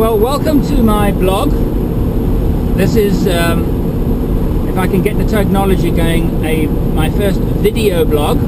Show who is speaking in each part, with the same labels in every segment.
Speaker 1: Well, welcome to my blog. This is, if I can get the technology going, my first video blog.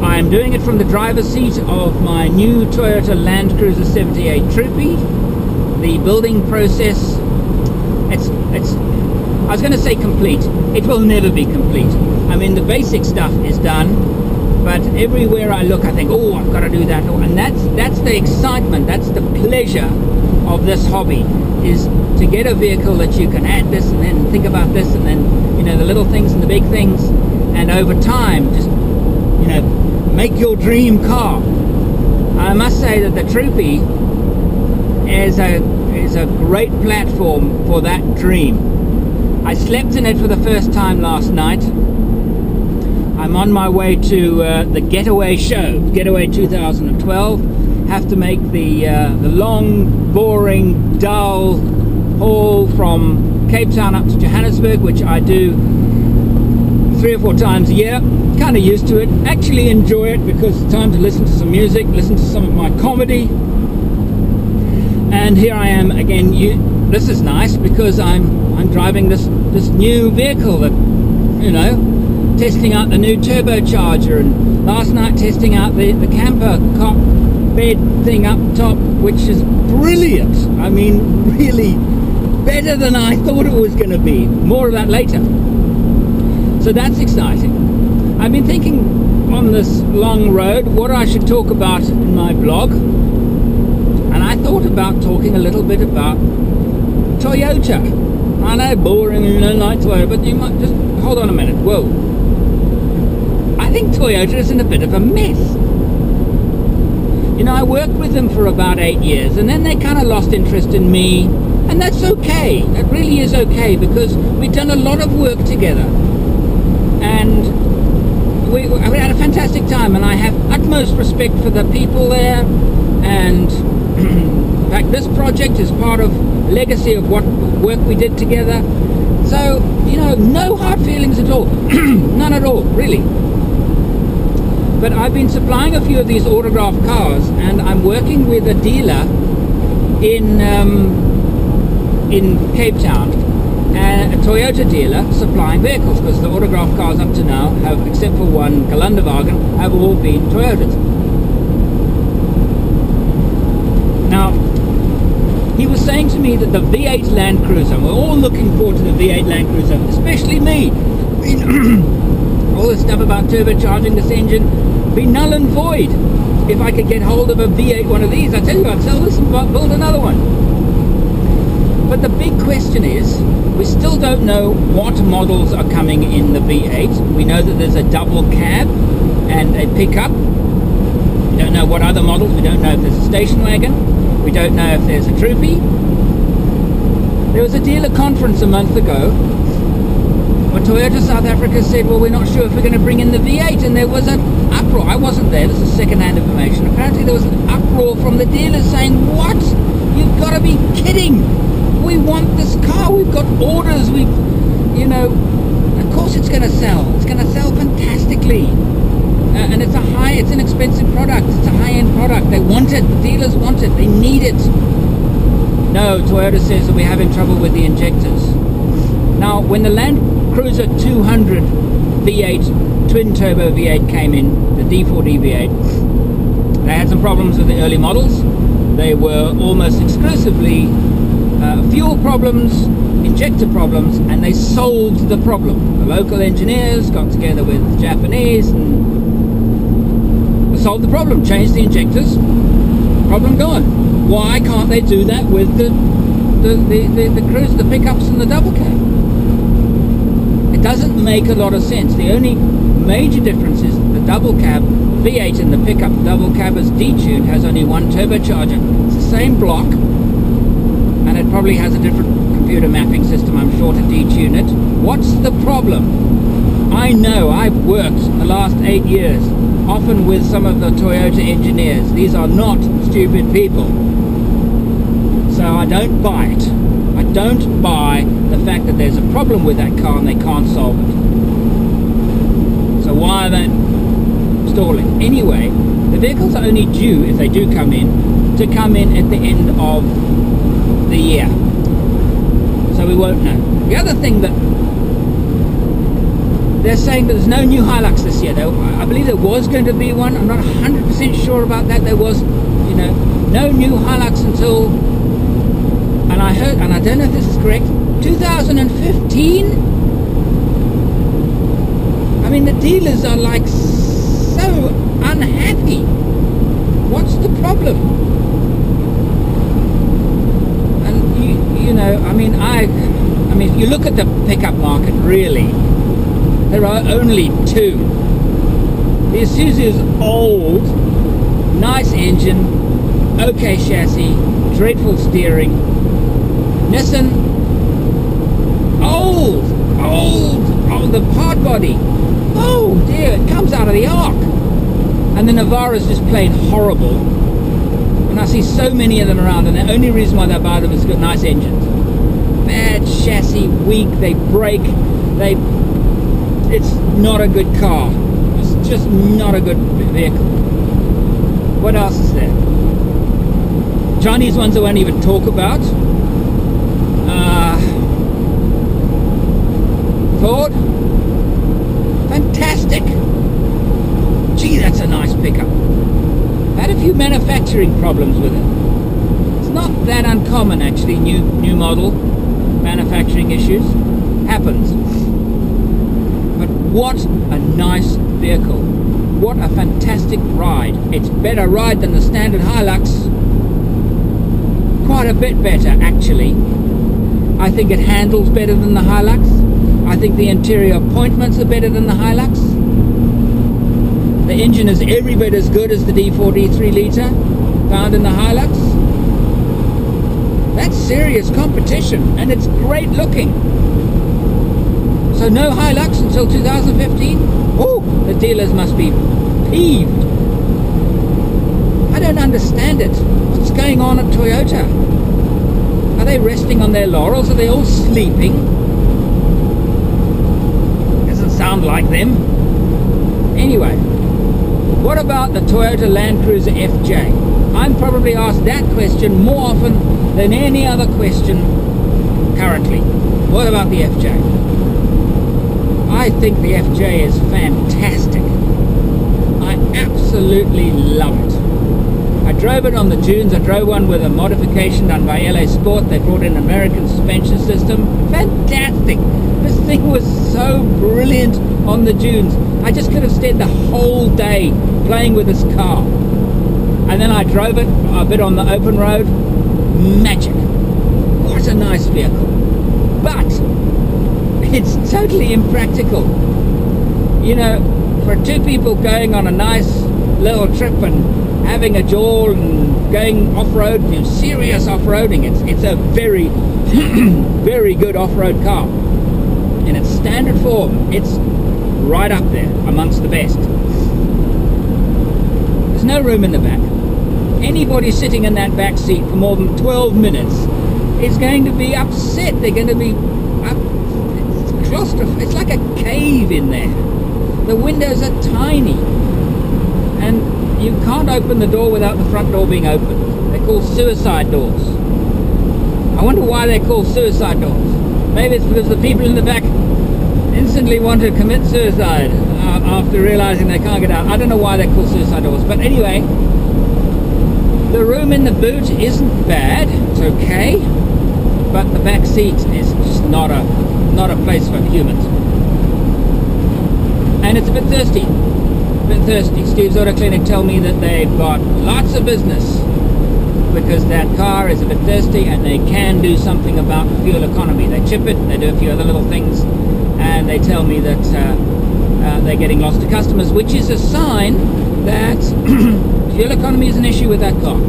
Speaker 1: I'm doing it from the driver's seat of my new Toyota Land Cruiser 78 Troopy. The building process, I was going to say complete. It will never be complete. I mean, the basic stuff is done, but everywhere I look I think, oh, I've got to do that. And that's the excitement, that's the pleasure of this hobby, is to get a vehicle that you can add this and then think about this and then, you know, the little things and the big things, and over time just, you know, make your dream car. I must say that the Troopy is a great platform for that dream. I slept in it for the first time last night. I'm on my way to the Getaway show, Getaway 2012. Have to make the long, boring, dull haul from Cape Town up to Johannesburg, which I do 3 or 4 times a year. Kind of used to it. Actually enjoy it because it's time to listen to some music, listen to some of my comedy. And here I am again. This is nice because I'm driving this new vehicle that, you know, testing out the new turbocharger, and last night testing out the camper cot bed thing up top, which is brilliant. I mean, really better than I thought it was going to be. More of that later. So that's exciting. I've been thinking on this long road what I should talk about in my blog, and I thought about talking a little bit about Toyota. I know, boring, you know, like Toyota, but you might just hold on a minute. Whoa. I think Toyota is in a bit of a mess. You know, I worked with them for about 8 years, and then they kind of lost interest in me, and that's okay. That really is okay, because we've done a lot of work together, and we had a fantastic time, and I have utmost respect for the people there, and in fact, this project is part of legacy of what work we did together. So, you know, no hard feelings at all. None at all, really. But I've been supplying a few of these autograph cars, and I'm working with a dealer in Cape Town, a Toyota dealer supplying vehicles, because the autograph cars up to now have, except for one Kalanderwagen, have all been Toyotas. Now, he was saying to me that the V8 Land Cruiser, we're all looking forward to the V8 Land Cruiser, especially me. All this stuff about turbocharging this engine, be null and void. If I could get hold of a V8 one of these, I tell you, I'd sell this and build another one. But the big question is, we still don't know what models are coming in the V8. We know that there's a double cab and a pickup. We don't know what other models. We don't know if there's a station wagon. We don't know if there's a Troopy. There was a dealer conference a month ago where Toyota South Africa said, well, we're not sure if we're going to bring in the V8, and there was an uproar. I wasn't there, this is second-hand information. Apparently there was an uproar from the dealers saying, what? You've got to be kidding. We want this car, we've got orders, you know, of course it's going to sell. It's going to sell fantastically. And it's an expensive product, it's a high-end product. They want it, the dealers want it, they need it. No, Toyota says that we're having trouble with the injectors. Now, when the Land Cruiser 200 V8, twin-turbo V8 came in, the D4D V8, they had some problems with the early models. They were almost exclusively fuel problems, injector problems, and they solved the problem. The local engineers got together with the Japanese and solved the problem, changed the injectors, problem gone. Why can't they do that with the cruiser, the pickups and the double cab? It doesn't make a lot of sense. The only major difference is the double cab V8 and the pickup double cab is detuned, has only one turbocharger. It's the same block, and it probably has a different computer mapping system, I'm sure, to detune it. What's the problem? I know, I've worked the last 8 years often with some of the Toyota engineers. These are not stupid people. So I don't buy it. I don't buy the fact that there's a problem with that car and they can't solve it. So why are they stalling? Anyway, the vehicles are only due, if they do come in, to come in at the end of the year. So we won't know. The other thing that they're saying that there's no new Hilux this year. I believe there was going to be one. I'm not 100% sure about that. There was, you know, no new Hilux until, and I heard, and I don't know if this is correct, 2015. I mean, the dealers are like so unhappy. What's the problem? And you know, I mean, if you look at the pickup market, really, there are only two. The Isuzu is old, nice engine, okay chassis, dreadful steering. Nissan, old, the pod body. Oh dear, it comes out of the ark. And the Navara's just plain horrible. And I see so many of them around, and the only reason why they buy them is got nice engines. Bad chassis, weak, they break, it's not a good car. It's just not a good vehicle. What else is there? Chinese ones I won't even talk about. Ford, fantastic. Gee, that's a nice pickup. Had a few manufacturing problems with it. It's not that uncommon actually, new model manufacturing issues. Happens. But what a nice vehicle. What a fantastic ride. It's better ride than the standard Hilux. Quite a bit better actually. I think it handles better than the Hilux. I think the interior appointments are better than the Hilux. The engine is every bit as good as the D4, D3 litre found in the Hilux. That's serious competition, and it's great looking. So no Hilux until 2015? Oh, the dealers must be peeved. I don't understand it. What's going on at Toyota? Are they resting on their laurels? Are they all sleeping? Doesn't sound like them. Anyway, what about the Toyota Land Cruiser FJ? I'm probably asked that question more often than any other question currently. What about the FJ? I think the FJ is fantastic. I absolutely love it. I drove it on the dunes. I drove one with a modification done by LA Sport. They brought in an American suspension system. Fantastic. This thing was so brilliant on the dunes. I just could have stayed the whole day playing with this car. And then I drove it a bit on the open road. Magic. What a nice vehicle. But it's totally impractical. You know, for two people going on a nice little trip and having a jaw and going off-road, you know, serious off-roading, it's a very, very good off-road car. In its standard form, it's right up there amongst the best. There's no room in the back. Anybody sitting in that back seat for more than 12 minutes is going to be upset. They're going to be up. It's claustrophobic. It's like a cave in there. The windows are tiny, and you can't open the door without the front door being open. They're called suicide doors. I wonder why they're called suicide doors. Maybe it's because the people in the back instantly want to commit suicide after realizing they can't get out. I don't know why they're called suicide doors, but anyway, the room in the boot isn't bad. It's okay, but the back seat is just not a place for humans. And it's a bit thirsty. Steve's Auto Clinic tell me that they've got lots of business because that car is a bit thirsty, and they can do something about fuel economy. They chip it, they do a few other little things, and they tell me that they're getting lost to customers, which is a sign that fuel economy is an issue with that car.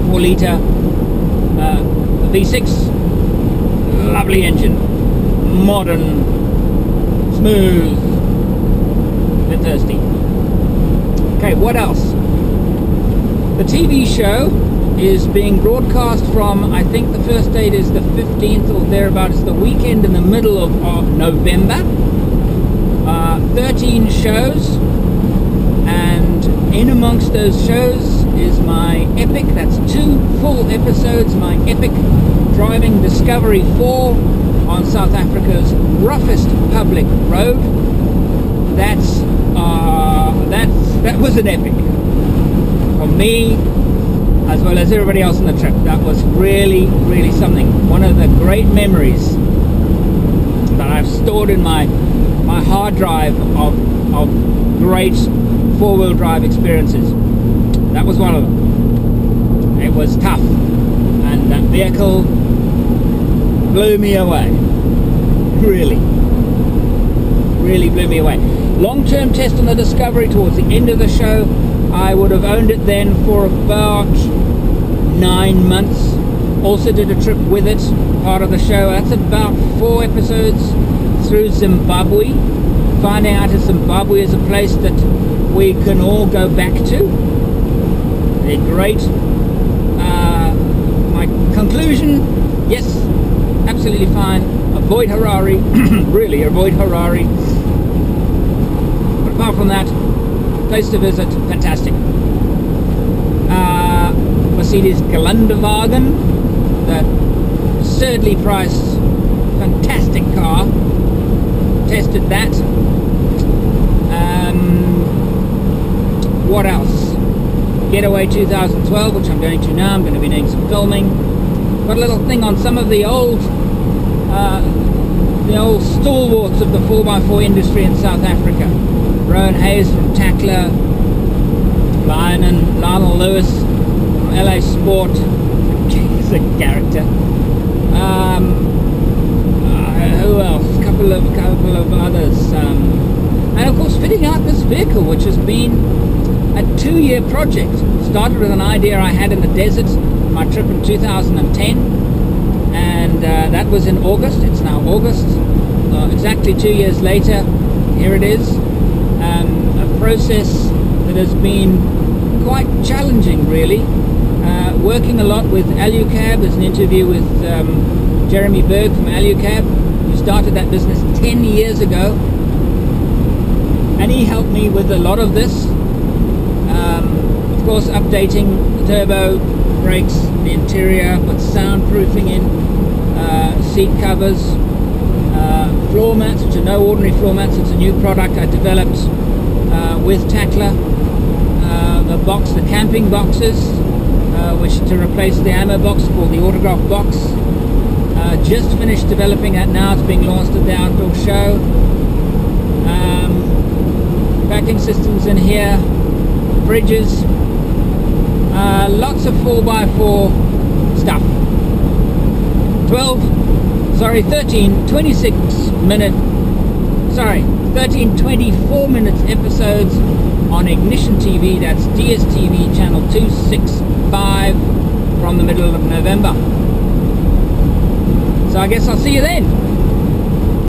Speaker 1: 4 litre V6, lovely engine, modern, smooth, a bit thirsty. Okay, what else? The TV show is being broadcast from, I think the first date is the 15th or thereabouts. It's the weekend in the middle of November. 13 shows, and in amongst those shows is my epic. That's 2 full episodes. My epic driving Discovery 4 on South Africa's roughest public road. That was an epic for me, as well as everybody else on the trip. That was really, really something. One of the great memories that I've stored in my hard drive of great four-wheel drive experiences. That was one of them. It was tough, and that vehicle blew me away. Really blew me away. Long-term test on the Discovery towards the end of the show. I would have owned it then for about 9 months. Also did a trip with it, part of the show. That's about 4 episodes through Zimbabwe. Finding out if Zimbabwe is a place that we can all go back to. They're great. My conclusion, yes, absolutely fine. Avoid Harare, really avoid Harare. But apart from that, place to visit, fantastic. Mercedes Geländewagen, that absurdly priced, fantastic car. Tested that. What else? Getaway 2012, which I'm going to now. I'm going to be doing some filming. Got a little thing on some of the old stalwarts of the 4x4 industry in South Africa. Rowan Hayes from Tackler, Lionel Lewis from LA Sport. He's a character. Who else? A couple of others. And of course, fitting out this vehicle, which has been a 2-year project. Started with an idea I had in the desert, my trip in 2010, and that was in August. It's now August. Exactly 2 years later, here it is. A process that has been quite challenging, really. Working a lot with Alucab. There's an interview with Jeremy Berg from Alucab, who started that business 10 years ago, and he helped me with a lot of this. Of course, updating the turbo, brakes, the interior, put soundproofing in, seat covers, floor mats, which are no ordinary floor mats. It's a new product I developed with Tackler. The box, the camping boxes, which to replace the ammo box called the autograph box. Just finished developing that now. It's being launched at the outdoor show. Backing systems in here, bridges, lots of 4x4 stuff. 24 minutes episodes on Ignition TV. That's DSTV channel 265 from the middle of November. So I guess I'll see you then.